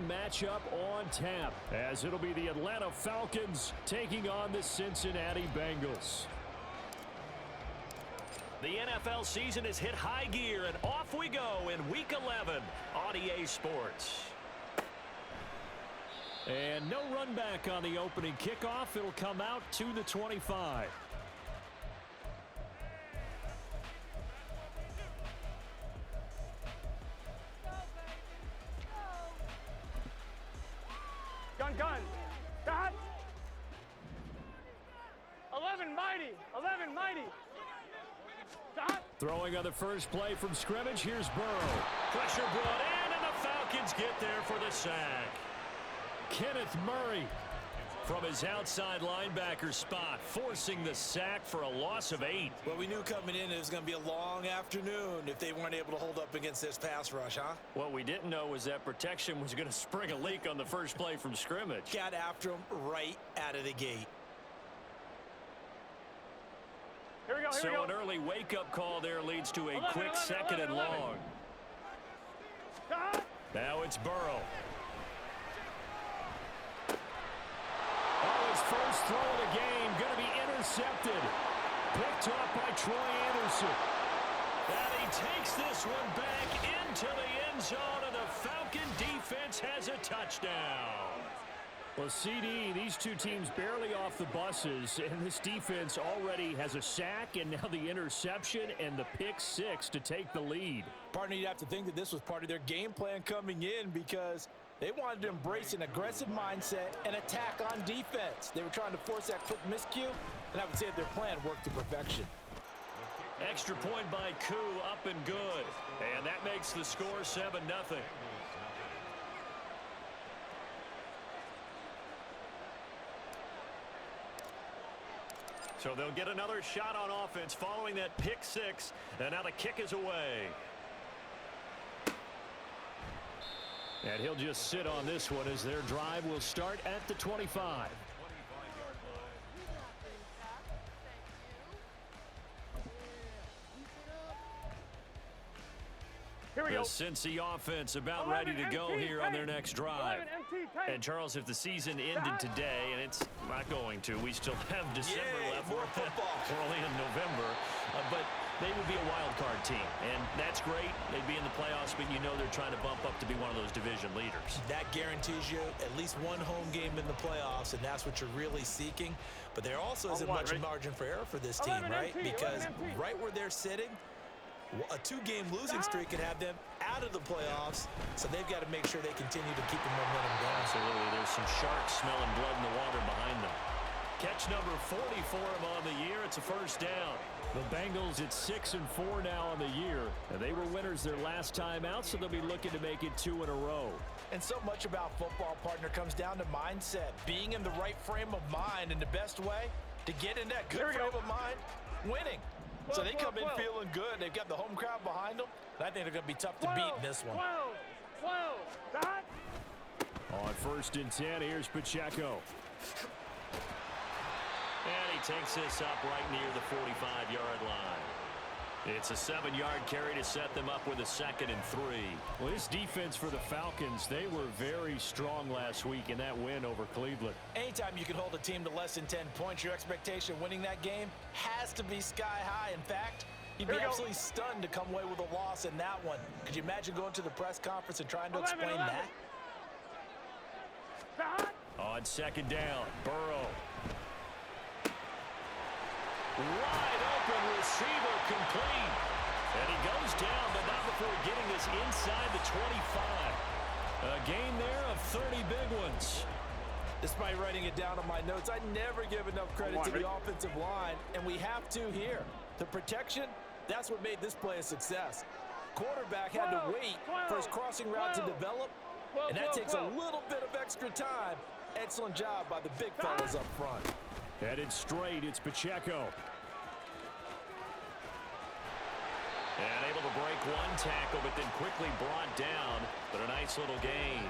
matchup on tap, as it'll be the Atlanta Falcons taking on the Cincinnati Bengals. The NFL season has hit high gear, and off we go in Week 11 on EA Sports. And no run back on the opening kickoff. It'll come out to the 25. Gun. Stop. 11 mighty. Stop. Throwing on the first play from scrimmage. Here's Burrow. Pressure brought in, and the Falcons get there for the sack. Kenneth Murray from his outside linebacker spot, forcing the sack for a loss of 8. Well, we knew coming in it was going to be a long afternoon if they weren't able to hold up against this pass rush, huh? What we didn't know was that protection was going to spring a leak on the first play from scrimmage. Got after him right out of the gate. Here we go. So an early wake-up call there leads to a quick 2nd and long. Stop. Now it's Burrow. His first throw of the game going to be intercepted. Picked off by Troy Anderson. And he takes this one back into the end zone, and the Falcon defense has a touchdown. Well, CD, these two teams barely off the buses, and this defense already has a sack and now the interception and the pick 6 to take the lead. Partner, you'd have to think that this was part of their game plan coming in because they wanted to embrace an aggressive mindset and attack on defense. They were trying to force that quick miscue, and I would say that their plan worked to perfection. Extra point by Koo, up and good. And that makes the score 7-0. So they'll get another shot on offense following that pick 6, and now the kick is away. And he'll just sit on this one as their drive will start at the 25. Here we go. The Cincy offense about ready to go here on their next drive. And Charles, if the season ended today, and it's not going to, we still have December left. More football. We're only in November, but they would be a wild card team, and that's great. They'd be in the playoffs, but you know they're trying to bump up to be one of those division leaders. That guarantees you at least one home game in the playoffs, and that's what you're really seeking. But there also isn't much margin for error for this team, right? Because right where they're sitting, a 2-game losing streak could have them out of the playoffs, so they've got to make sure they continue to keep the momentum going. Absolutely. There's some sharks smelling blood in the water behind them. Catch number 40 for him on the year. It's a first down. The Bengals at 6-4 now on the year. And they were winners their last time out, so they'll be looking to make it 2 in a row. And so much about football, partner, comes down to mindset. Being in the right frame of mind, and the best way to get in that good frame of mind, winning. So they come in feeling good. They've got the home crowd behind them. And I think they're going to be tough to beat in this one. 12. Stop. On 1st and 10, here's Pacheco. And he takes this up right near the 45-yard line. It's a 7-yard carry to set them up with a 2nd and 3. Well, this defense for the Falcons, they were very strong last week in that win over Cleveland. Anytime you can hold a team to less than 10 points, your expectation of winning that game has to be sky high. In fact, you'd be absolutely stunned to come away with a loss in that one. Could you imagine going to the press conference and trying to explain that? On 2nd down, Burrow. Wide open receiver complete. And he goes down, but not before getting this inside the 25. A gain there of 30 big ones. Despite writing it down on my notes, I never give enough credit to the offensive line, and we have to here. The protection, that's what made this play a success. Quarterback had to wait for his crossing route to develop, and that takes a little bit of extra time. Excellent job by the big fellas up front. Headed straight, it's Pacheco. And able to break one tackle, but then quickly brought down. But a nice little gain.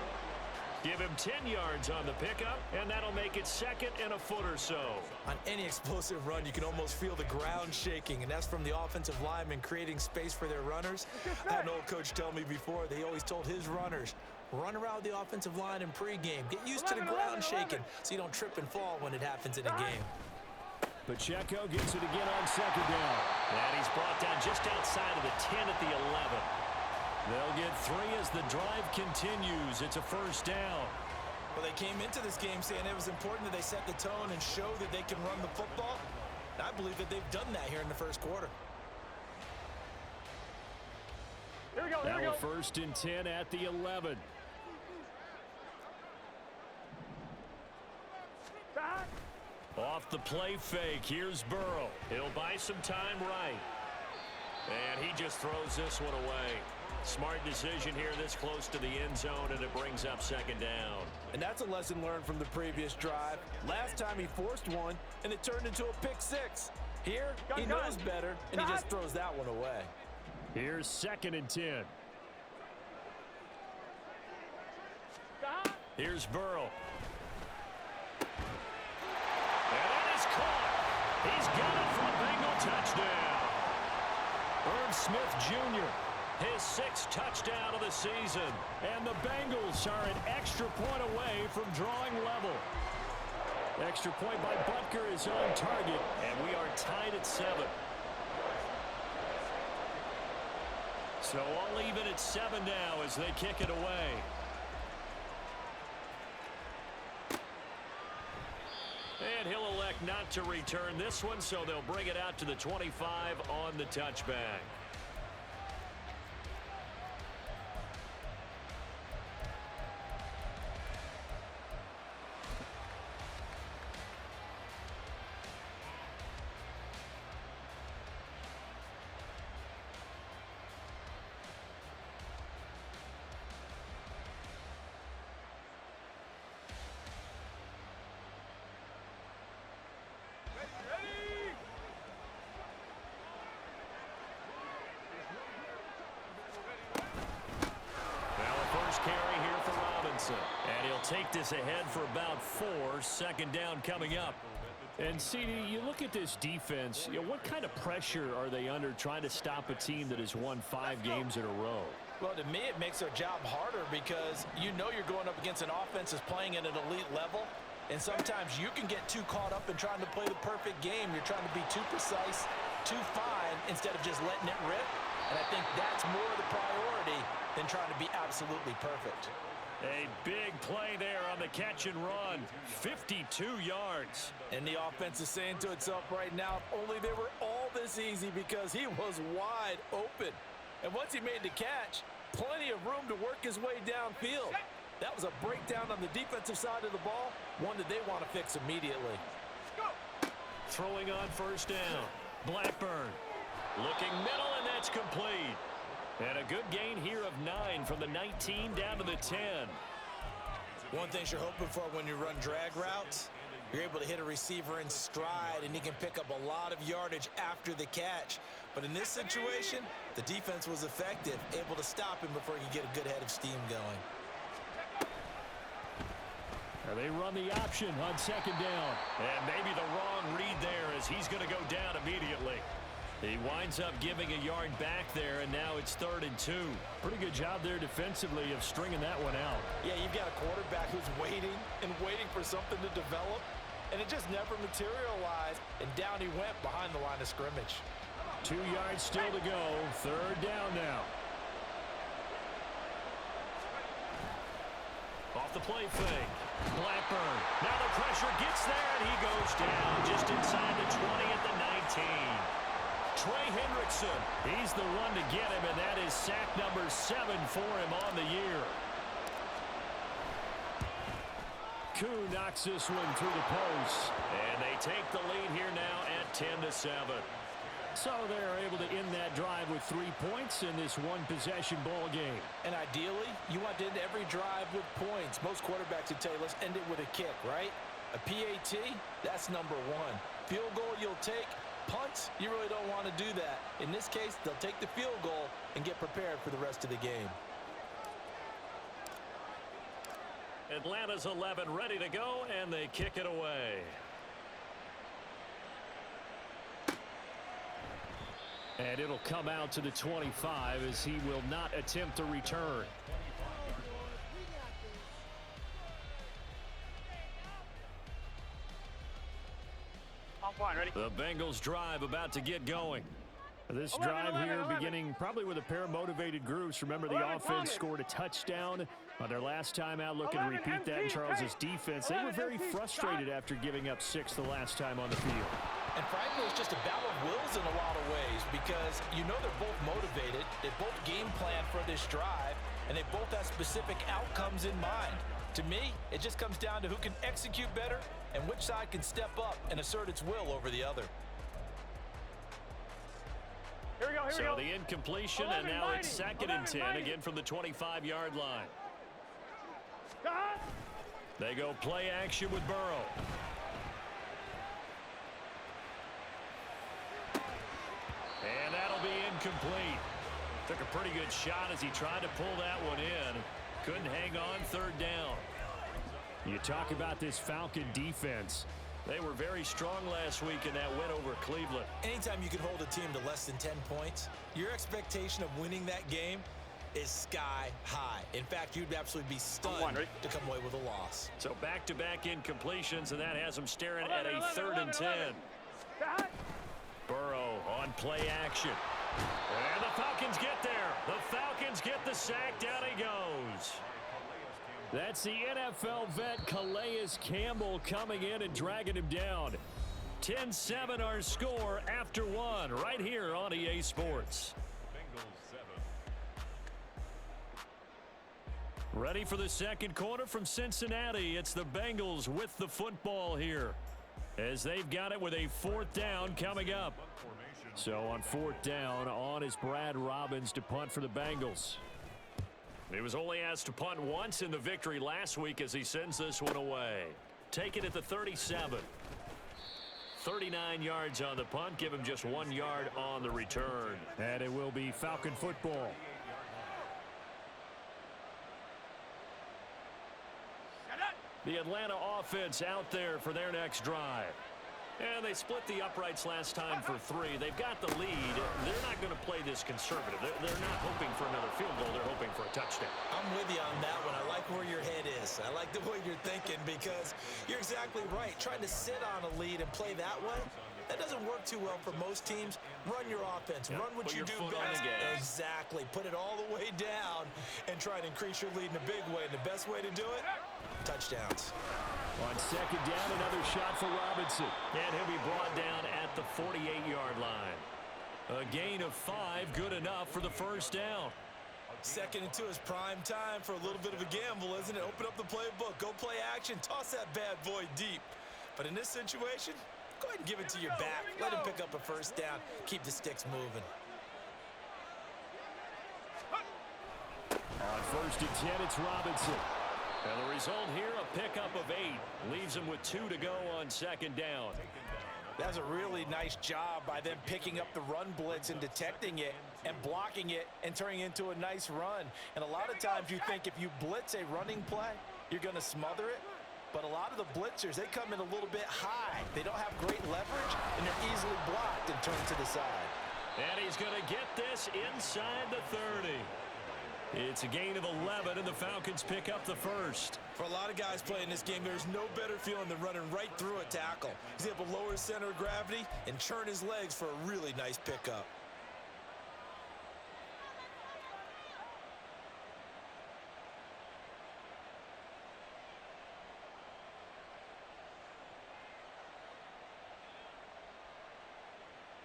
Give him 10 yards on the pickup, and that'll make it 2nd and a foot or so. On any explosive run, you can almost feel the ground shaking, and that's from the offensive linemen creating space for their runners. I had an old coach tell me before, they always told his runners, Run around the offensive line in pregame. Get used to the ground shaking so you don't trip and fall when it happens in a game. Pacheco gets it again on second down. And he's brought down just outside of the 10 at the 11. They'll get 3 as the drive continues. It's a first down. Well, they came into this game saying it was important that they set the tone and show that they can run the football. And I believe that they've done that here in the first quarter. Here we go, here we Now go. a first and 10 at the 11. Back. Off the play fake, here's Burrow. He'll buy some time right. And he just throws this one away. Smart decision here this close to the end zone, and it brings up second down. And that's a lesson learned from the previous drive. Last time he forced one, and it turned into a pick six. Here, he knows better, and he just throws that one away. Here's second and 10. Here's Burrow. And it is caught. He's got it for a Bengal touchdown. Irv Smith Jr. His 6th touchdown of the season. And the Bengals are an extra point away from drawing level. Extra point by Butker is on target. And we are tied at 7. So all even at 7 now as they kick it away. And he'll elect not to return this one, so they'll bring it out to the 25 on the touchback. Carry here for Robinson. And he'll take this ahead for about 4. Second down coming up. And, CD, you look at this defense, what kind of pressure are they under trying to stop a team that has won 5 games in a row? Well, to me, it makes their job harder because you know you're going up against an offense that's playing at an elite level. And sometimes you can get too caught up in trying to play the perfect game. You're trying to be too precise, too fine, instead of just letting it rip. And I think that's more the priority than trying to be absolutely perfect. A big play there on the catch and run. 52 yards. And the offense is saying to itself right now, if only they were all this easy, because he was wide open. And once he made the catch, plenty of room to work his way downfield. That was a breakdown on the defensive side of the ball, one that they want to fix immediately. Throwing on first down. Blackburn looking middle, and that's complete. And a good gain here of 9 from the 19 down to the 10. One thing you're hoping for when you run drag routes, you're able to hit a receiver in stride, and he can pick up a lot of yardage after the catch. But in this situation, the defense was effective, able to stop him before he could get a good head of steam going. They run the option on second down. And maybe the wrong read there, as he's going to go down immediately. He winds up giving a yard back there, and now it's 3rd and 2. Pretty good job there defensively of stringing that one out. Yeah, you've got a quarterback who's waiting and waiting for something to develop, and it just never materialized, and down he went behind the line of scrimmage. 2 yards still to go. 3rd down now. Off the play fake. Blackburn. Now the pressure gets there, and he goes down just inside the 20 at the 19. Trey Hendrickson, he's the one to get him, and that is sack number 7 for him on the year. Koo knocks this one through the post. And they take the lead here now at 10-7. So they're able to end that drive with 3 points in this one-possession ball game. And ideally, you want to end every drive with points. Most quarterbacks would tell you, let's end it with a kick, right? A PAT, that's number 1. Field goal you'll take. Punts, you really don't want to do that. In this case, they'll take the field goal and get prepared for the rest of the game. Atlanta's 11 ready to go, and they kick it away. And it'll come out to the 25 as he will not attempt to return. I'm fine. Ready? The Bengals drive about to get going. This drive here beginning probably with a pair of motivated groups. Remember, the offense scored a touchdown on their last time out. Looking to repeat that in Charles's defense. They were very frustrated after giving up 6 the last time on the field. And frankly, it's just a battle of wills in a lot of ways because you know they're both motivated. They both game plan for this drive, and they both have specific outcomes in mind. To me, it just comes down to who can execute better and which side can step up and assert its will over the other. Here we go, So the incompletion, and now it's 2nd and 10, again from the 25-yard line. They go play action with Burrow. And that'll be incomplete. Took a pretty good shot as he tried to pull that one in. Couldn't hang on 3rd down. You talk about this Falcon defense. They were very strong last week in that win over Cleveland. Anytime you can hold a team to less than 10 points, your expectation of winning that game is sky high. In fact, you'd absolutely be stunned to come away with a loss. So back-to-back incompletions, and that has them staring at a 3rd and 10. Burrow on play action. And the Falcons get there. The Falcons get the sack. Down he goes. That's the NFL vet Calais Campbell coming in and dragging him down. 10-7 our score after 1 right here on EA Sports. Ready for the second quarter from Cincinnati. It's the Bengals with the football here as they've got it with a 4th down coming up. So on 4th down, on is Brad Robbins to punt for the Bengals. He was only asked to punt once in the victory last week as he sends this one away. Take it at the 37. 39 yards on the punt. Give him just 1 yard on the return. And it will be Falcon football. The Atlanta offense out there for their next drive. And they split the uprights last time for 3. They've got the lead. They're not going to play this conservative. They're not hoping for another field goal. They're hoping for a touchdown. I'm with you on that one. I like where your head is. I like the way you're thinking because you're exactly right. Trying to sit on a lead and play that way, that doesn't work too well for most teams. Run your offense. Run what you do best. Exactly. Put it all the way down and try to increase your lead in a big way. And the best way to do it, touchdowns. On 2nd down, another shot for Robinson. And he'll be brought down at the 48-yard line. A gain of 5, good enough for the 1st down. 2nd and 2 is prime time for a little bit of a gamble, isn't it? Open up the playbook, go play action, toss that bad boy deep. But in this situation, go ahead and give it to your back. Let him pick up a 1st down. Keep the sticks moving. On 1st and 10, it's Robinson. And the result here, a pickup of 8. Leaves him with 2 to go on 2nd down. That's a really nice job by them picking up the run blitz and detecting it and blocking it and turning it into a nice run. And a lot of times you think if you blitz a running play, you're going to smother it. But a lot of the blitzers, they come in a little bit high. They don't have great leverage, and they're easily blocked and turned to the side. And he's going to get this inside the 30. It's a gain of 11, and the Falcons pick up the 1st. For a lot of guys playing this game, there's no better feeling than running right through a tackle. He's able to lower his center of gravity and churn his legs for a really nice pickup.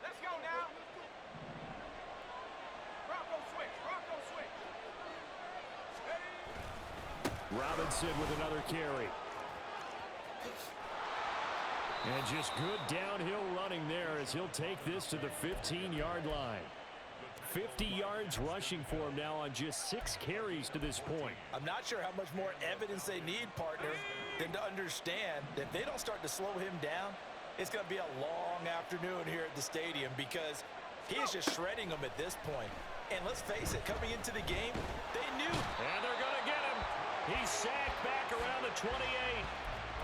Let's go now. Rocco switch. Robinson with another carry. And just good downhill running there as he'll take this to the 15-yard line. 50 yards rushing for him now on just 6 carries to this point. I'm not sure how much more evidence they need, partner, than to understand that if they don't start to slow him down, it's going to be a long afternoon here at the stadium because he is just shredding them at this point. And let's face it, coming into the game, they knew. And they're going to get him. He's sacked back around the 28.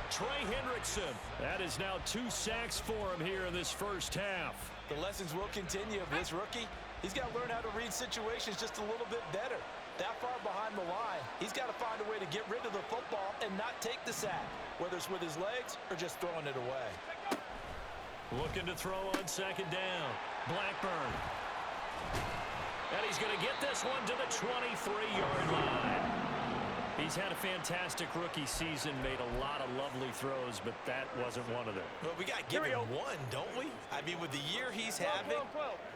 Trey Hendrickson. That is now 2 sacks for him here in this first half. The lessons will continue of this rookie. He's got to learn how to read situations just a little bit better. That far behind the line, he's got to find a way to get rid of the football and not take the sack, whether it's with his legs or just throwing it away. Looking to throw on second down. Blackburn. And he's going to get this one to the 23-yard line. He's had a fantastic rookie season, made a lot of lovely throws, but that wasn't one of them. Well, we got to give him one, don't we? I mean, with the year he's having,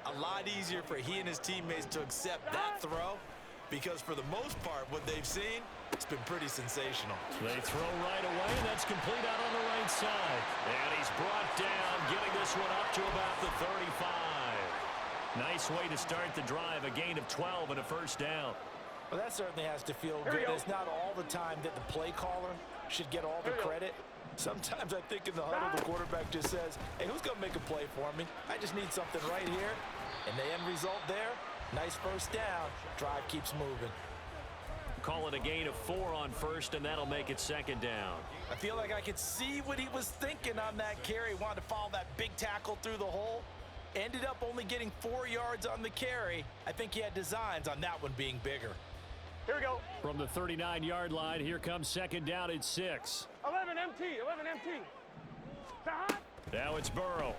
a lot easier for he and his teammates to accept that throw, because for the most part, what they've seen, it's been pretty sensational. They throw right away, and that's complete out on the right side. And he's brought down, getting this one up to about the 35. Nice way to start the drive, a gain of 12 and a first down. Well, that certainly has to feel good. It's not all the time that the play caller should get all the credit. Sometimes I think in the huddle, the quarterback just says, hey, who's going to make a play for me? I just need something right here. And the end result there, nice first down. Drive keeps moving. Call it a gain of 4 on first, and that'll make it second down. I feel like I could see what he was thinking on that carry. Wanted to follow that big tackle through the hole. Ended up only getting 4 yards on the carry. I think he had designs on that one being bigger. Here we go. From the 39-yard line, here comes second down at 6. 11 MT, 11 MT. Now it's Burrow.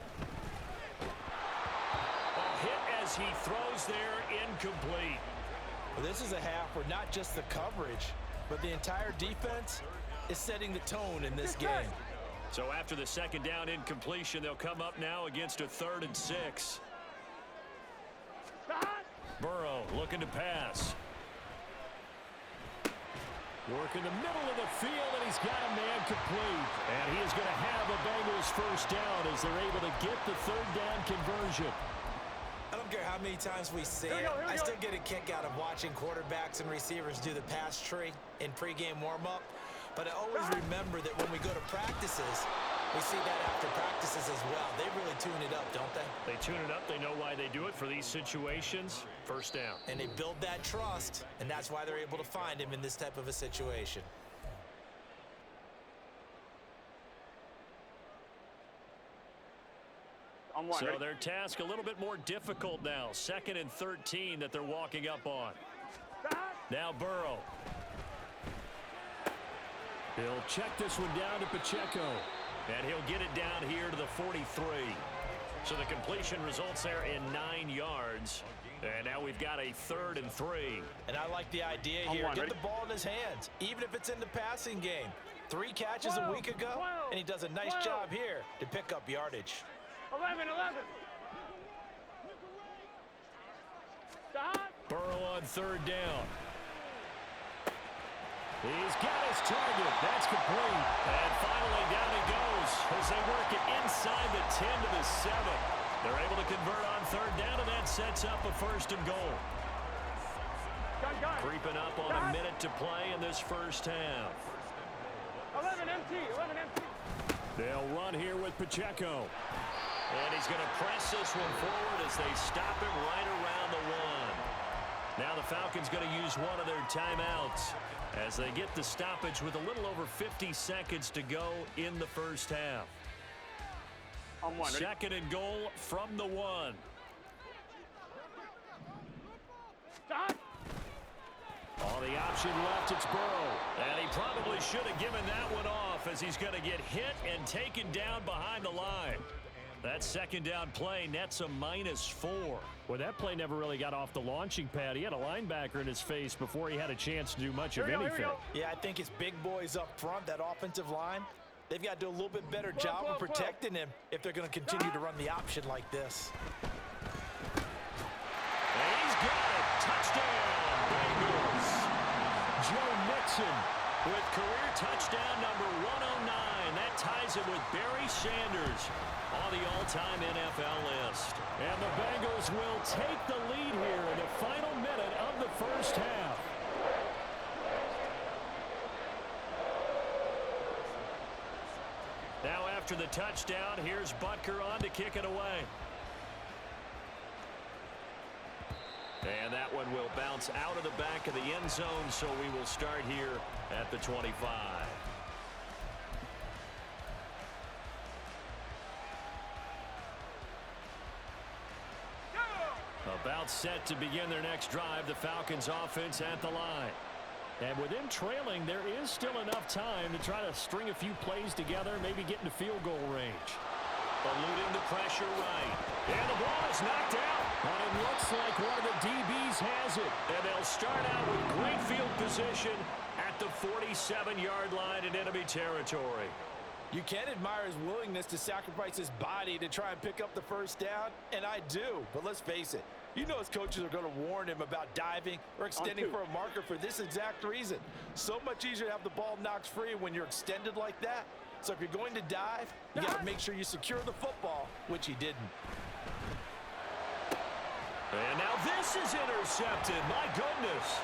A hit as he throws there, incomplete. Well, this is a half where not just the coverage, but the entire defense is setting the tone in this game. So after the second down incompletion, they'll come up now against a 3rd and 6. Burrow looking to pass. Work in the middle of the field, and he's got a man complete. And he is going to have a Bengals first down as they're able to get the 3rd down conversion. I don't care how many times we say it. I still get a kick out of watching quarterbacks and receivers do the pass tree in pregame warm-up. But I always remember that when we go to practices, we see that after practices as well. They really tune it up, don't they? They tune it up. They know why they do it for these situations. First down. And they build that trust, and that's why they're able to find him in this type of a situation. So their task a little bit more difficult now. 2nd and 13 that they're walking up on. Now Burrow. He'll check this one down to Pacheco. And he'll get it down here to the 43. So the completion results there in 9 yards. And now we've got a 3rd and 3. And I like the idea here. Get the ball in his hands, even if it's in the passing game. 3 catches a week ago, and he does a nice job here to pick up yardage. 11. Burrow on 3rd down. He's got his target. That's complete. And finally down he goes as they work it inside the 10 to the 7. They're able to convert on 3rd down, and that sets up a 1st and goal. Creeping up on a minute to play in this first half. 11 MT. They'll run here with Pacheco. And he's going to press this one forward as they stop him right around the 1. Now the Falcons going to use one of their timeouts as they get the stoppage with a little over 50 seconds to go in the first half. 2nd and goal from the 1. On the option left, it's Burrow. And he probably should have given that one off as he's going to get hit and taken down behind the line. That 2nd down play nets a -4. Well, that play never really got off the launching pad. He had a linebacker in his face before he had a chance to do much of anything. Yeah, I think his big boys up front, that offensive line, they've got to do a little bit better job of protecting him if they're going to continue to run the option like this. And he's got it. Touchdown, Bengals. Joe Mixon with career touchdown number 109. That ties him with Barry Sanders on the all-time NFL list. And the Bengals will take the lead here in the final minute of the first half. Now after the touchdown, here's Butker on to kick it away. And that one will bounce out of the back of the end zone, so we will start here at the 25. About set to begin their next drive, the Falcons offense at the line. And with them trailing, there is still enough time to try to string a few plays together, maybe get into field goal range. eluding the pressure right. And the ball is knocked out. And it looks like one of the DBs has it. And they'll start out with great field position at the 47-yard line in enemy territory. You can admire his willingness to sacrifice his body to try and pick up the first down, and I do. But let's face it, you know his coaches are going to warn him about diving or extending for a marker for this exact reason. So much easier to have the ball knocked free when you're extended like that. So if you're going to dive, you got to make sure you secure the football, which he didn't. And now this is intercepted. My goodness.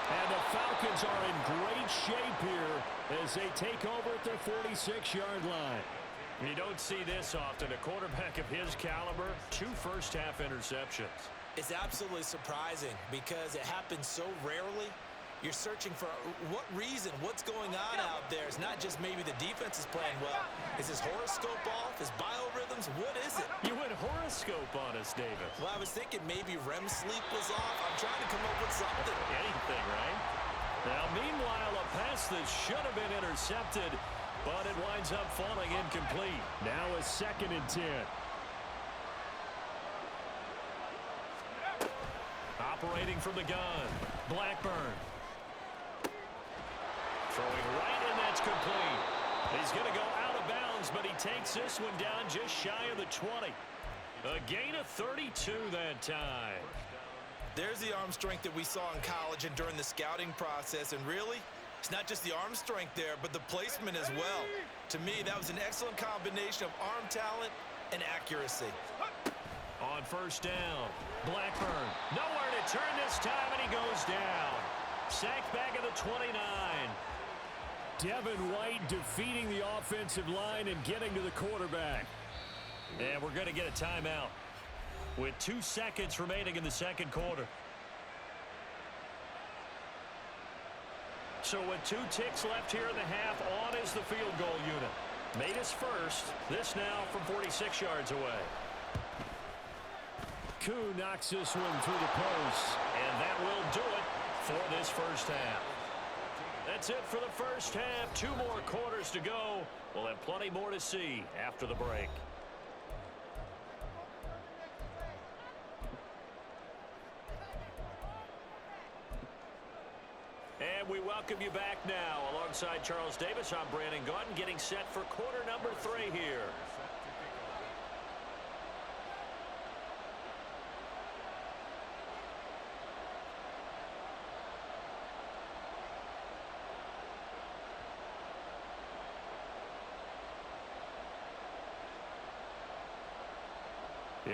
And the Falcons are in great shape here as they take over at their 46-yard line. You don't see this often. A quarterback of his caliber, 2 first-half interceptions. It's absolutely surprising because it happens so rarely. You're searching for what reason, what's going on out there. It's not just maybe the defense is playing well. Is his horoscope off? His biorhythms? What is it? You went horoscope on us, Davis. Well, I was thinking maybe REM sleep was off. I'm trying to come up with something. Anything, right? Now, meanwhile, a pass that should have been intercepted, but it winds up falling incomplete. Now a 2nd and 10. Operating from the gun, Blackburn. Throwing right, and that's complete. He's going to go out of bounds, but he takes this one down just shy of the 20. A gain of 32 that time. There's the arm strength that we saw in college and during the scouting process. And really, it's not just the arm strength there, but the placement as well. To me, that was an excellent combination of arm talent and accuracy. On first down, Blackburn. Nowhere to turn this time, and he goes down. Sacked back at the 29. Devin White defeating the offensive line and getting to the quarterback. And we're going to get a timeout with 2 seconds remaining in the second quarter. So with 2 ticks left here in the half, on is the field goal unit. Made his first. This now from 46 yards away. Koo knocks this one through the post. And that will do it for this first half. That's it for the first half. 2 more quarters to go. We'll have plenty more to see after the break. And we welcome you back now. Alongside Charles Davis, I'm Brandon Gaudin, getting set for quarter number 3 here.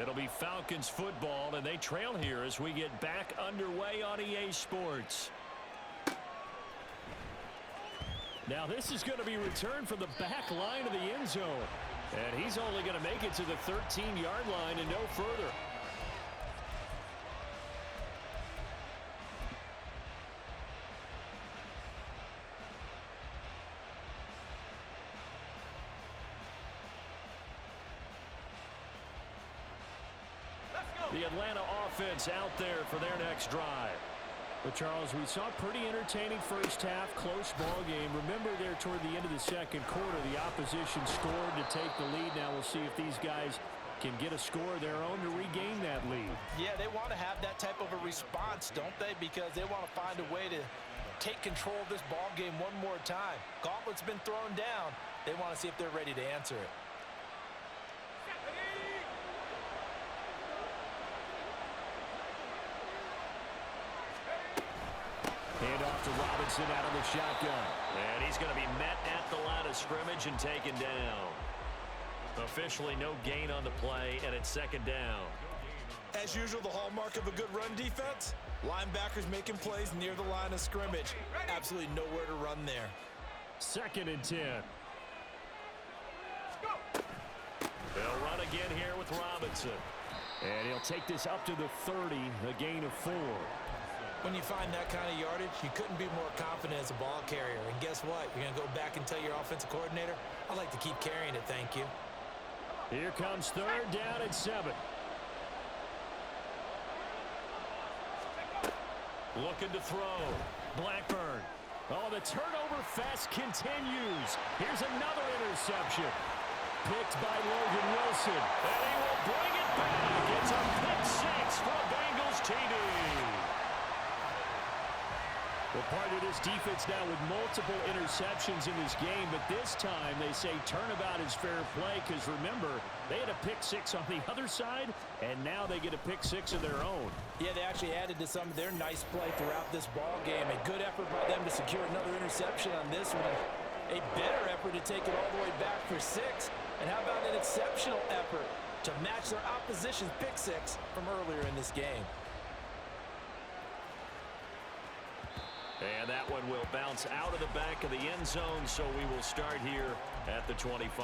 It'll be Falcons football, and they trail here as we get back underway on EA Sports. Now this is going to be returned from the back line of the end zone. And he's only going to make it to the 13-yard line and no further. The Atlanta offense out there for their next drive. But, Charles, we saw a pretty entertaining first half, close ball game. Remember there toward the end of the second quarter, the opposition scored to take the lead. Now we'll see if these guys can get a score of their own to regain that lead. Yeah, they want to have that type of a response, don't they? Because they want to find a way to take control of this ball game one more time. Gauntlet's been thrown down. They want to see if they're ready to answer it. Hand off to Robinson out of the shotgun. And he's going to be met at the line of scrimmage and taken down. Officially no gain on the play, and it's second down. As usual, the hallmark of a good run defense, linebackers making plays near the line of scrimmage. Absolutely nowhere to run there. 2nd and 10. They'll run again here with Robinson. And he'll take this up to the 30, a gain of 4. When you find that kind of yardage, you couldn't be more confident as a ball carrier. And guess what? You're going to go back and tell your offensive coordinator, I'd like to keep carrying it, thank you. Here comes 3rd down and 7. Looking to throw. Blackburn. Oh, the turnover fest continues. Here's another interception. Picked by Logan Wilson. And he will bring it back. It's a pick six for Bengals TD. Well, part of this defense now with multiple interceptions in this game, but this time they say turnabout is fair play because, remember, they had a pick six on the other side, and now they get a pick six of their own. Yeah, they actually added to some of their nice play throughout this ball game. A good effort by them to secure another interception on this one. A better effort to take it all the way back for six. And how about an exceptional effort to match their opposition's pick six from earlier in this game. And that one will bounce out of the back of the end zone, so we will start here at the 25.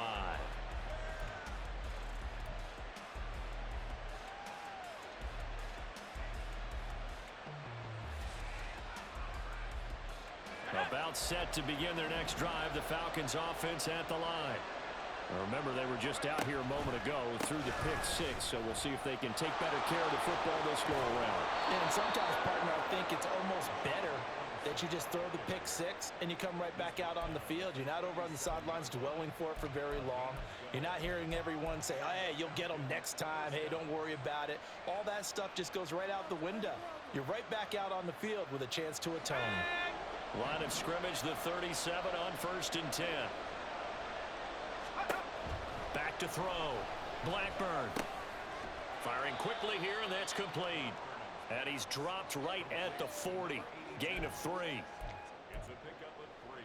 About set to begin their next drive, the Falcons offense at the line. Remember, they were just out here a moment ago through the pick six, so we'll see if they can take better care of the football this go around. And sometimes, partner, I think it's almost better that you just throw the pick six and you come right back out on the field. You're not over on the sidelines dwelling for it for very long. You're not hearing everyone say, oh, hey, you'll get them next time. Hey, don't worry about it. All that stuff just goes right out the window. You're right back out on the field with a chance to atone. Line of scrimmage, the 37 on 1st and 10. Back to throw. Blackburn. Firing quickly here, and that's complete. And he's dropped right at the 40. Gain of 3. It's a pickup of 3.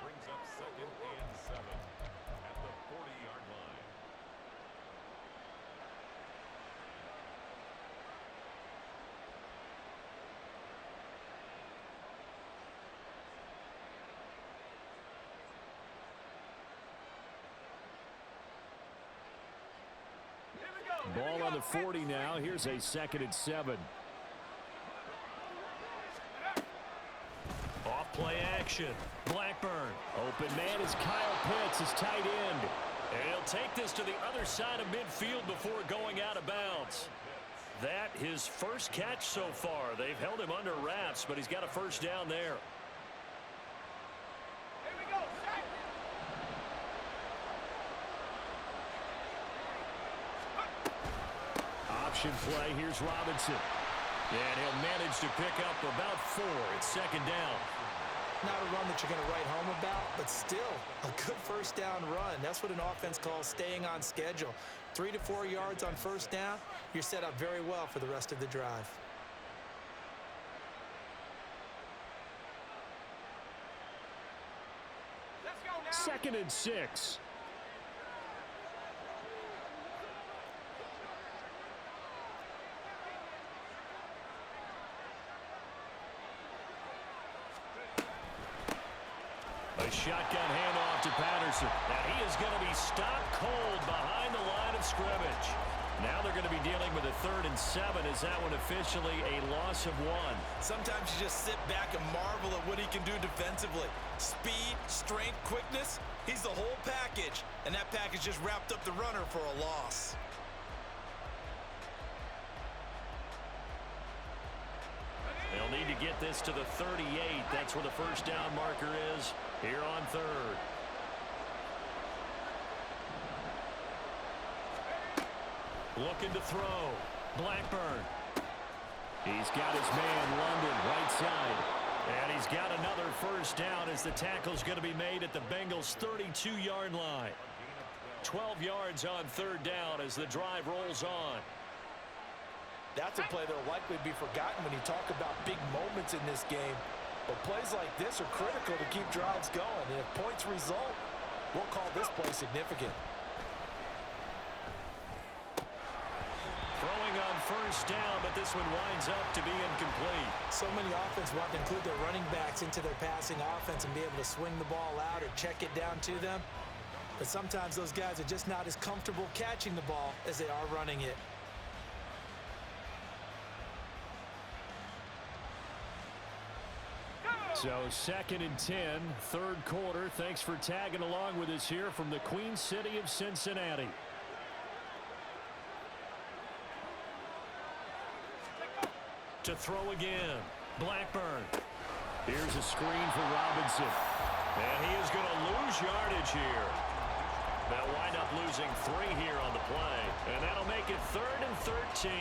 Brings up 2nd and 7 at the 40-yard line. Ball on the 40 now. Here's a 2nd and 7. Off play action. Blackburn. Open man is Kyle Pitts, his tight end. And he'll take this to the other side of midfield before going out of bounds. That his first catch so far. They've held him under wraps, but he's got a first down there. Option play. Here's Robinson. And he'll manage to pick up about 4. It's 2nd down. Not a run that you're going to write home about, but still a good first down run. That's what an offense calls staying on schedule. 3 to 4 yards on first down, you're set up very well for the rest of the drive. Let's go now. 2nd and 6. A shotgun handoff to Patterson. Now he is going to be stopped cold behind the line of scrimmage. Now they're going to be dealing with a 3rd and 7. Is that one officially a loss of 1? Sometimes you just sit back and marvel at what he can do defensively. Speed, strength, quickness, he's the whole package. And that package just wrapped up the runner for a loss. They'll need to get this to the 38. That's where the first down marker is here on 3rd. Looking to throw. Blackburn. He's got his man, London, right side. And he's got another first down as the tackle's going to be made at the Bengals' 32-yard line. 12 yards on 3rd down as the drive rolls on. That's a play that will likely be forgotten when you talk about big moments in this game. But plays like this are critical to keep drives going. And if points result, we'll call this play significant. Throwing on first down, but this one winds up to be incomplete. So many offenses want to include their running backs into their passing offense and be able to swing the ball out or check it down to them. But sometimes those guys are just not as comfortable catching the ball as they are running it. So 2nd and 10, 3rd quarter. Thanks for tagging along with us here from the Queen City of Cincinnati. To throw again. Blackburn. Here's a screen for Robinson. And he is going to lose yardage here. They'll wind up losing 3 here on the play. And that'll make it 3rd and 13.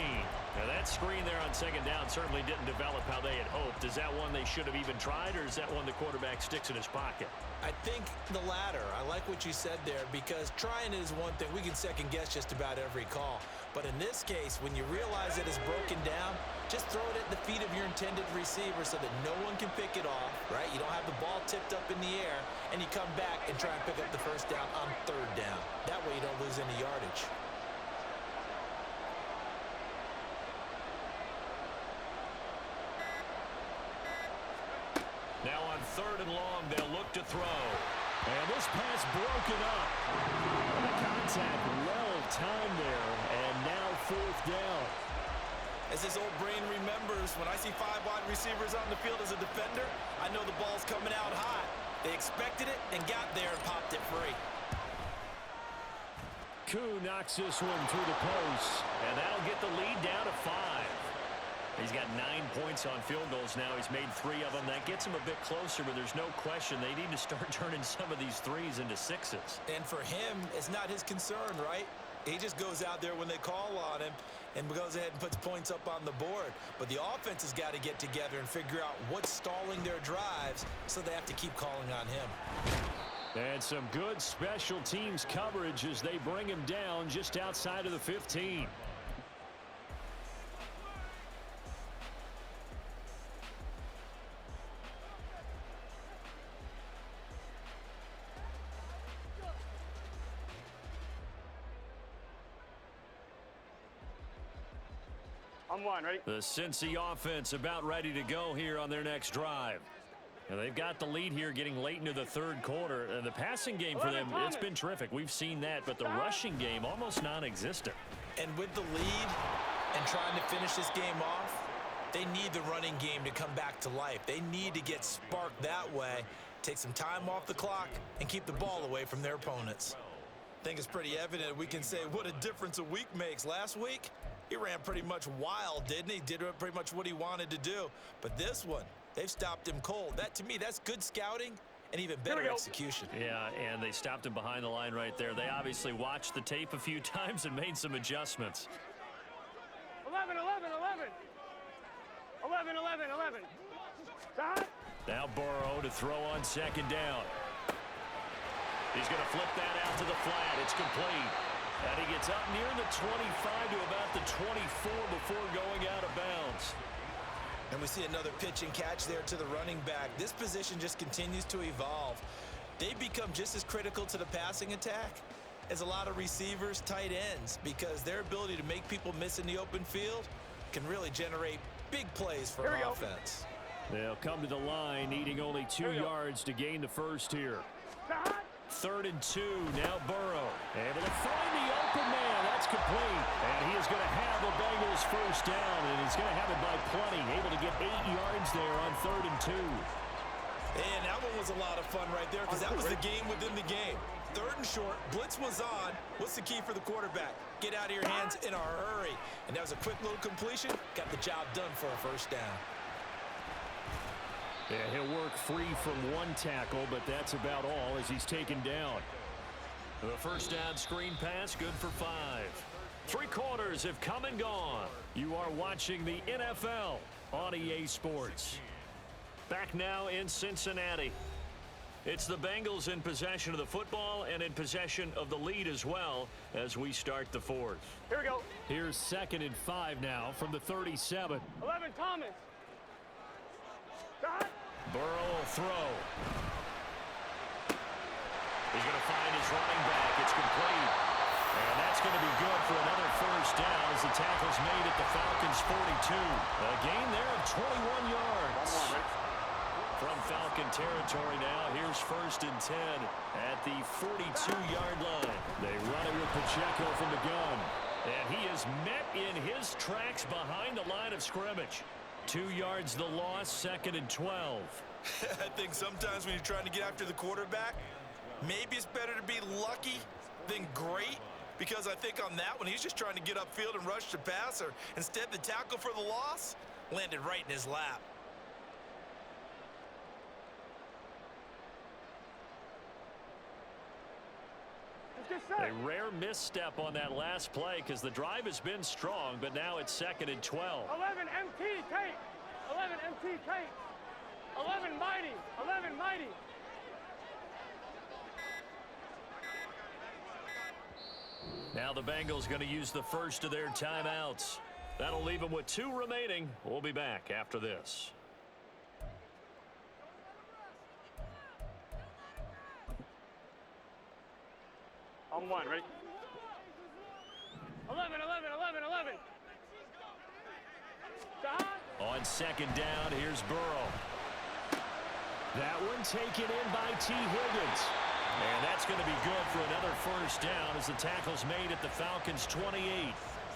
Now that screen there on 2nd down certainly didn't develop how they had hoped. Is that one they should have even tried, or is that one the quarterback sticks in his pocket? I think the latter. I like what you said there, because trying is one thing. We can second guess just about every call. But in this case, when you realize it is broken down, just throw it at the feet of your intended receiver so that no one can pick it off, right? You don't have the ball tipped up in the air, and you come back and try and pick up the 1st down on 3rd down. That way you don't lose any yardage. Now on 3rd and long, they'll look to throw. And this pass broken up. And the contact well timed there, and now 4th down. As his old brain remembers, when I see 5 wide receivers on the field as a defender, I know the ball's coming out hot. They expected it and got there and popped it free. Koo knocks this one through the post. And that'll get the lead down to 5. He's got 9 points on field goals now. He's made 3 of them. That gets him a bit closer, but there's no question they need to start turning some of these 3s into 6s. And for him, it's not his concern, right? He just goes out there when they call on him and goes ahead and puts points up on the board. But the offense has got to get together and figure out what's stalling their drives, so they have to keep calling on him. And some good special teams coverage as they bring him down just outside of the 15. I'm 1, ready? The Cincy offense about ready to go here on their next drive. And they've got the lead here getting late into the 3rd quarter. The passing game for them, it's been terrific. We've seen that, but the rushing game almost non-existent. And with the lead and trying to finish this game off, they need the running game to come back to life. They need to get sparked that way, take some time off the clock, and keep the ball away from their opponents. I think it's pretty evident we can say what a difference a week makes. Last week, he ran pretty much wild, didn't he? Did pretty much what he wanted to do. But this one, they've stopped him cold. That, to me, that's good scouting and even better execution. Yeah, and they stopped him behind the line right there. They obviously watched the tape a few times and made some adjustments. 11, 11, 11. 11, 11, 11. Stop. Now Burrow to throw on 2nd down. He's going to flip that out to the flat. It's complete. And he gets up near the 25 to about the 24 before going out of bounds. And we see another pitch and catch there to the running back. This position just continues to evolve. They become just as critical to the passing attack as a lot of receivers, tight ends, because their ability to make people miss in the open field can really generate big plays for an offense. They'll come to the line, needing only 2 yards to gain the 1st here. 3rd and 2, now Burrow. Able to find the open man. That's complete. And he is going to have the Bengals 1st down, and he's going to have it by plenty. Able to get 8 yards there on 3rd and 2. And that one was a lot of fun right there, because that was the game within the game. 3rd and short, blitz was on. What's the key for the quarterback? Get out of your hands in a hurry. And that was a quick little completion. Got the job done for a 1st down. Yeah, he'll work free from 1 tackle, but that's about all as he's taken down. The 1st down screen pass, good for 5. 3 quarters have come and gone. You are watching the NFL on EA Sports. Back now in Cincinnati. It's the Bengals in possession of the football and in possession of the lead as well as we start the 4th. Here we go. Here's 2nd and 5 now from the 37. 11, Thomas. Stop. Burrow will throw. He's going to find his running back. It's complete. And that's going to be good for another 1st down as the tackle's made at the Falcons' 42. A gain there of 21 yards. From Falcon territory now, here's 1st and 10 at the 42-yard line. They run it with Pacheco from the gun. And he is met in his tracks behind the line of scrimmage. 2 yards the loss, 2nd and 12. I think sometimes when you're trying to get after the quarterback, maybe it's better to be lucky than great, because I think on that one, he's just trying to get upfield and rush the passer. Instead, the tackle for the loss landed right in his lap. just said. A rare misstep on that last play because the drive has been strong, but now it's 2nd and 12. 11 MT, Kate. 11 MT, Kate. 11 mighty. 11 mighty. Now the Bengals going to use the first of their timeouts. That'll leave them with 2 remaining. We'll be back after this. On 1, ready? 11, 11, 11, 11. Stop. On 2nd down, here's Burrow. That one taken in by T. Higgins. And that's going to be good for another first down as the tackle's made at the Falcons' 28.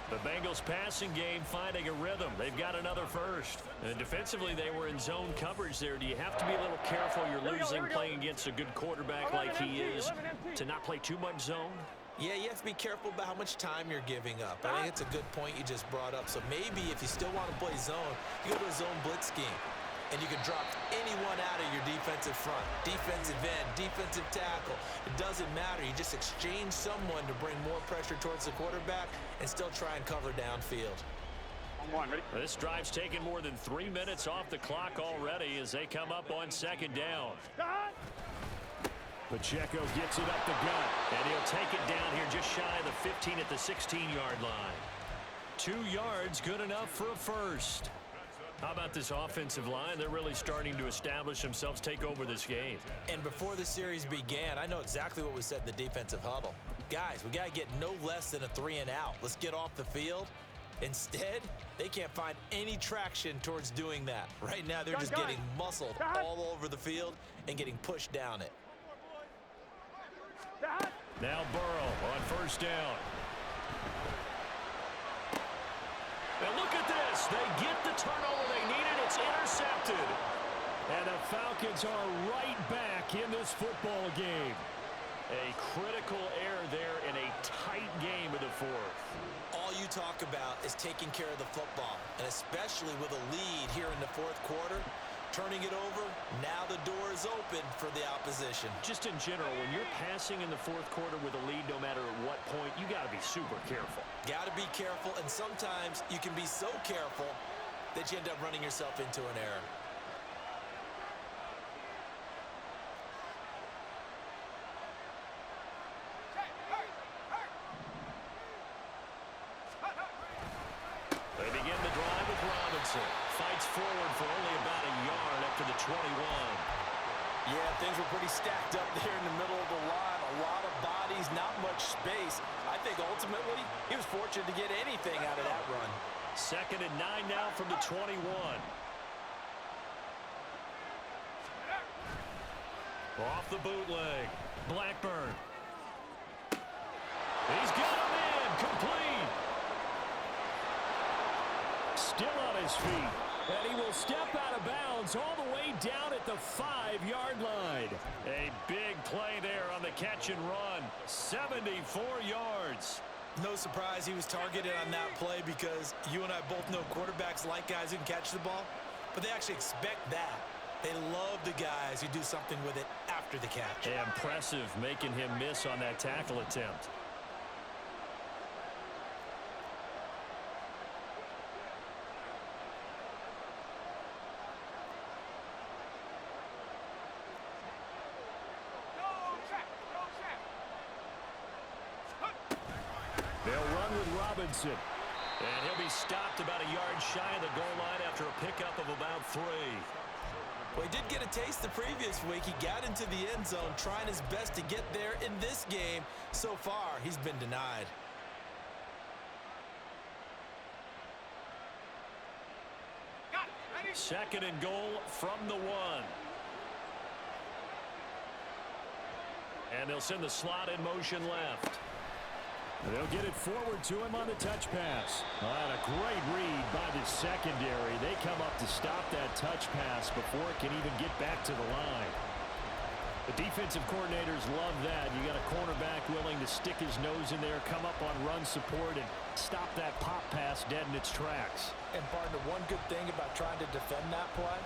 The Bengals passing game finding a rhythm. They've got another first. And defensively, they were in zone coverage there. Do you have to be a little careful you're losing playing against a good quarterback like he is to not play too much zone? Yeah, you have to be careful about how much time you're giving up. I think it's a good point you just brought up. So maybe if you still want to play zone, you go to a zone blitz scheme. And you can drop anyone out of your defensive front. Defensive end, defensive tackle. It doesn't matter. You just exchange someone to bring more pressure towards the quarterback and still try and cover downfield. On 1, ready? This drive's taken more than 3 minutes off the clock already as they come up on 2nd down. Stop. Pacheco gets it up the gut. And he'll take it down here just shy of the 15 at the 16-yard line. 2 yards, good enough for a first. How about this offensive line? They're really starting to establish themselves, take over this game. And before the series began, I know exactly what was said in the defensive huddle. Guys, we got to get no less than a 3 and out. Let's get off the field. Instead, they can't find any traction towards doing that. Right now, they're just getting muscled all over the field and getting pushed down it. Now Burrow on 1st down. And look at this. They get the turnover they needed. It's intercepted. And the Falcons are right back in this football game. A critical error there in a tight game of the 4th. All you talk about is taking care of the football, and especially with a lead here in the 4th quarter, turning it over, now the door is open for the opposition. Just in general, when you're passing in the 4th quarter with a lead, no matter at what point, you got to be super careful. Got to be careful, and sometimes you can be so careful that you end up running yourself into an error. They begin the drive with Robinson. Fights forward for only about a yard up to the 21. Yeah, things were pretty stacked up there in the middle of the line. A lot of bodies, not much space. I think ultimately he was fortunate to get anything out of that run. 2nd and 9 now from the 21. Off the bootleg. Blackburn. He's got him in. Complete. Still on his feet. And he will step out of bounds all the way down at the 5-yard line. A big play there on the catch and run. 74 yards. No surprise he was targeted on that play because you and I both know quarterbacks like guys who can catch the ball, but they actually expect that. They love the guys who do something with it after the catch. Impressive making him miss on that tackle attempt. They'll run with Robinson. And he'll be stopped about a yard shy of the goal line after a pickup of about 3. Well, he did get a taste the previous week. He got into the end zone trying his best to get there in this game. So far, he's been denied. Second and goal from the 1. And they'll send the slot in motion left. They'll get it forward to him on the touch pass. And a great read by the secondary. They come up to stop that touch pass before it can even get back to the line. The defensive coordinators love that. You got a cornerback willing to stick his nose in there, come up on run support, and stop that pop pass dead in its tracks. And partner, one good thing about trying to defend that play,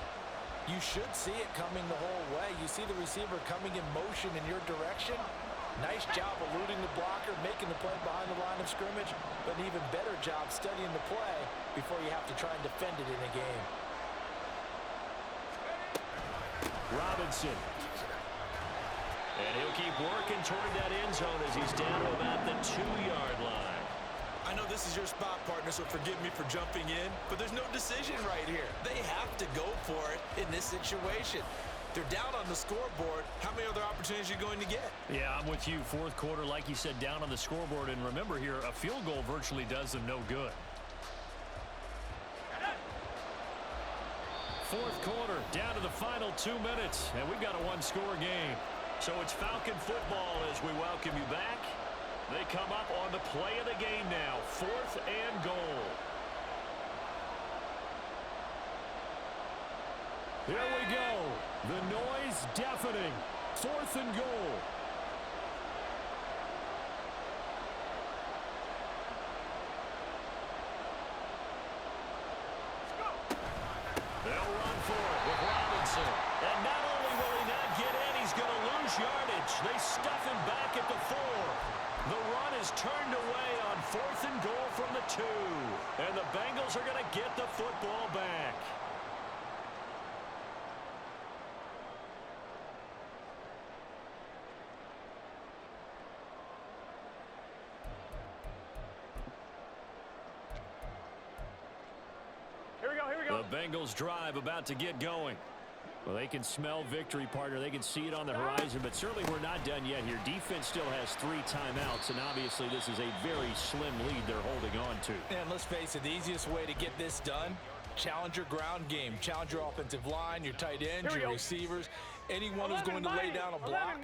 you should see it coming the whole way. You see the receiver coming in motion in your direction, Nice job eluding the blocker, making the play behind the line of scrimmage, but an even better job studying the play before you have to try and defend it in a game. Robinson. And he'll keep working toward that end zone as he's down to about the 2-yard line. I know this is your spot, partner, so forgive me for jumping in, but there's no decision right here. They have to go for it in this situation. They're down on the scoreboard. How many other opportunities are you going to get? Yeah, I'm with you. Fourth quarter, like you said, down on the scoreboard. And remember here, a field goal virtually does them no good. Fourth quarter, down to the final 2 minutes, and we've got a one-score game. So it's Falcon football as we welcome you back. They come up on the play of the game now, 4th and goal. Here we go. The noise deafening. 4th and goal. They'll run for it with Robinson. And not only will he not get in, he's going to lose yardage. They stuff him back at the 4. The run is turned away on 4th and goal from the 2. And the Bengals are going to get the football back. The Bengals drive about to get going. Well, they can smell victory, partner. They can see it on the horizon, but certainly we're not done yet here. Defense still has 3 timeouts, and obviously this is a very slim lead they're holding on to. And let's face it, the easiest way to get this done, challenge your ground game. Challenge your offensive line, your tight ends, your receivers, anyone who's going to lay down a block.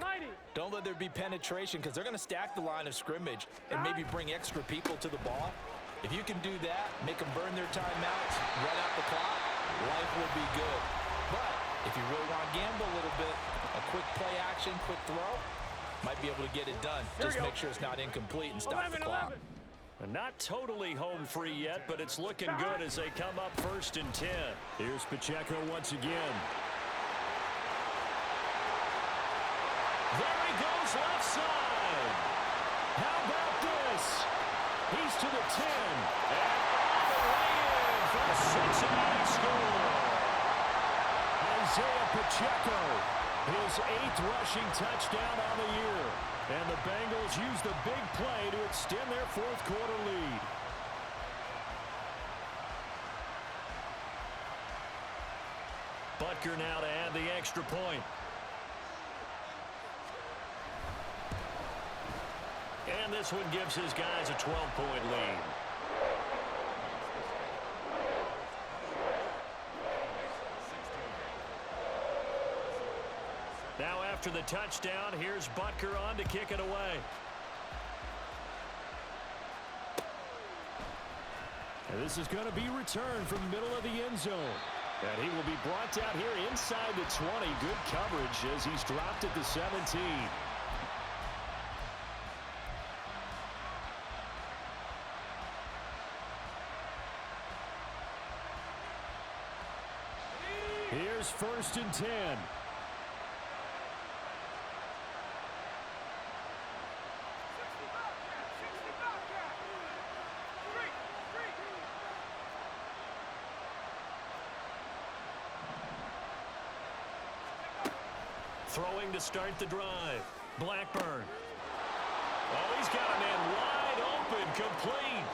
Don't let there be penetration because they're going to stack the line of scrimmage and maybe bring extra people to the ball. If you can do that, make them burn their timeouts, run out the clock, life will be good. But if you really want to gamble a little bit, a quick play action, quick throw, might be able to get it done. Just make sure it's not incomplete and stop the clock. Not totally home free yet, but it's looking good as they come up 1st and 10. Here's Pacheco once again. There he goes left side. How about this? He's to the 10. And all the way in for a Cincinnati score. Isaiah Pacheco, his 8th rushing touchdown on the year. And the Bengals use the big play to extend their 4th quarter lead. Butker now to add the extra point. And this one gives his guys a 12-point lead. Now after the touchdown, here's Butker on to kick it away. And this is going to be returned from the middle of the end zone. And he will be brought down here inside the 20. Good coverage as he's dropped at the 17. Here's 1st and 10. Throwing to start the drive. Blackburn. Oh, he's got a man wide open, complete.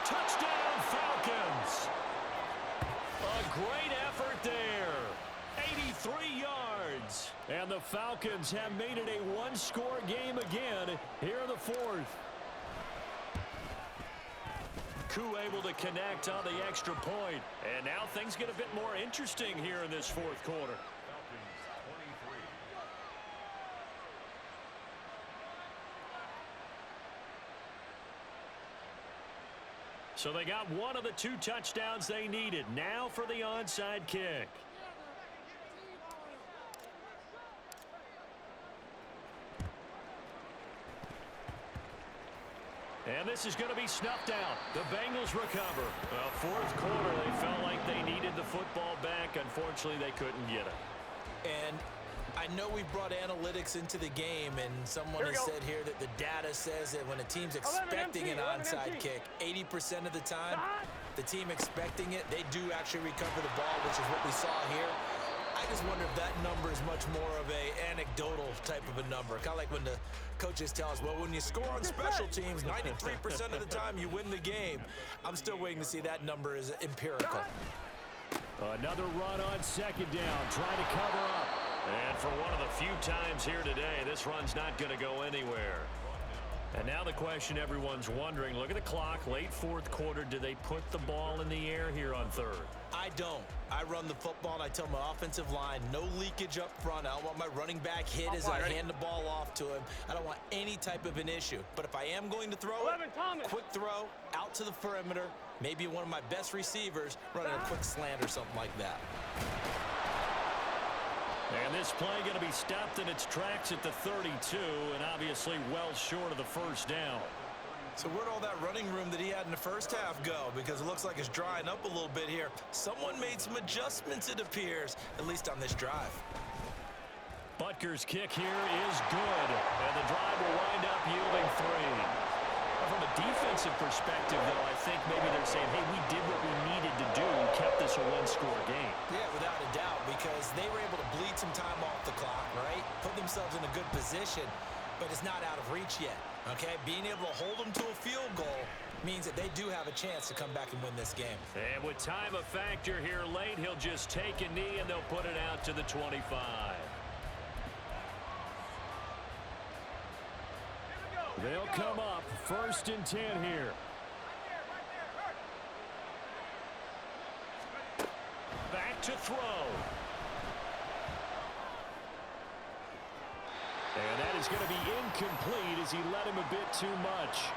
Touchdown, Falcons. A great effort there. 83 yards. And the Falcons have made it a one-score game again here in the 4th. Koo able to connect on the extra point. And now things get a bit more interesting here in this 4th quarter. So they got one of the 2 touchdowns they needed. Now for the onside kick. And this is going to be snuffed out. The Bengals recover. Well, 4th quarter, they felt like they needed the football back. Unfortunately, they couldn't get it. And I know we've brought analytics into the game, and someone has said here that the data says that when a team's expecting an onside kick, 80% of the time, the team expecting it, they do actually recover the ball, which is what we saw here. I just wonder if that number is much more of a anecdotal type of a number. Kind of like when the coaches tell us, well, when you score on special teams, 93% of the time you win the game. I'm still waiting to see that number is empirical. Another run on second down, trying to cover up. And for one of the few times here today, this run's not going to go anywhere. And now the question everyone's wondering, look at the clock, late fourth quarter, do they put the ball in the air here on third? I don't. I run the football, and I tell my offensive line, no leakage up front. I don't want my running back hit as I hand the ball off to him. I don't want any type of an issue. But if I am going to throw it, quick throw, out to the perimeter, maybe one of my best receivers running a quick slant or something like that. And this play going to be stopped in its tracks at the 32, and obviously well short of the first down. So where'd all that running room that he had in the first half go? Because it looks like it's drying up a little bit here. Someone made some adjustments, it appears, at least on this drive. Butker's kick here is good, and the drive will wind up yielding 3. From a defensive perspective, though, I think maybe they're saying, hey, we did what we needed to do and kept this a one-score game. Yeah, without a doubt, because they were able to bleed some time off the clock, right? Put themselves in a good position, but it's not out of reach yet, okay? Being able to hold them to a field goal means that they do have a chance to come back and win this game. And with time a factor here late, he'll just take a knee and they'll put it out to the 25. They'll come up 1st and 10 here. Back to throw. And that is going to be incomplete as he led him a bit too much.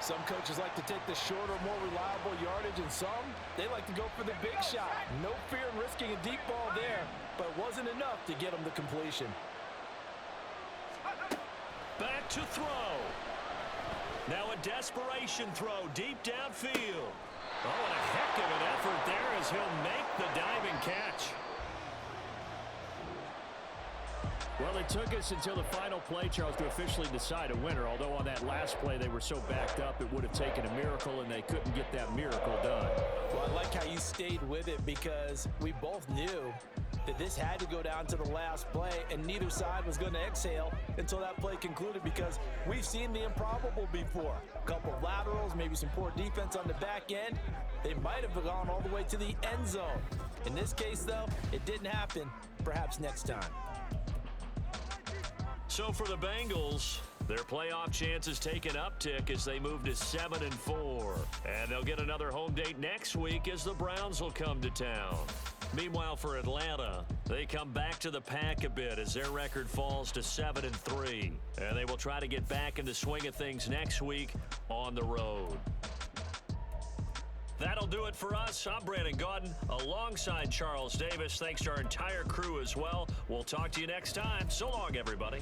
Some coaches like to take the shorter, more reliable yardage, and some, they like to go for the big shot. No fear in risking a deep ball there, but it wasn't enough to get him the completion. Back to throw. Now a desperation throw deep downfield. Oh, and a heck of an effort there as he'll make the diving catch. Well, it took us until the final play, Charles, to officially decide a winner. Although on that last play they were so backed up, it would have taken a miracle, and they couldn't get that miracle done. Well, I like how you stayed with it because we both knew that this had to go down to the last play, and neither side was going to exhale until that play concluded because we've seen the improbable before. A couple of laterals, maybe some poor defense on the back end. They might have gone all the way to the end zone. In this case, though, it didn't happen. Perhaps next time. So for the Bengals, their playoff chances take an uptick as they move to 7-4. And they'll get another home date next week as the Browns will come to town. Meanwhile, for Atlanta, they come back to the pack a bit as their record falls to 7-3. And they will try to get back in the swing of things next week on the road. That'll do it for us. I'm Brandon Gaudin alongside Charles Davis. Thanks to our entire crew as well. We'll talk to you next time. So long, everybody.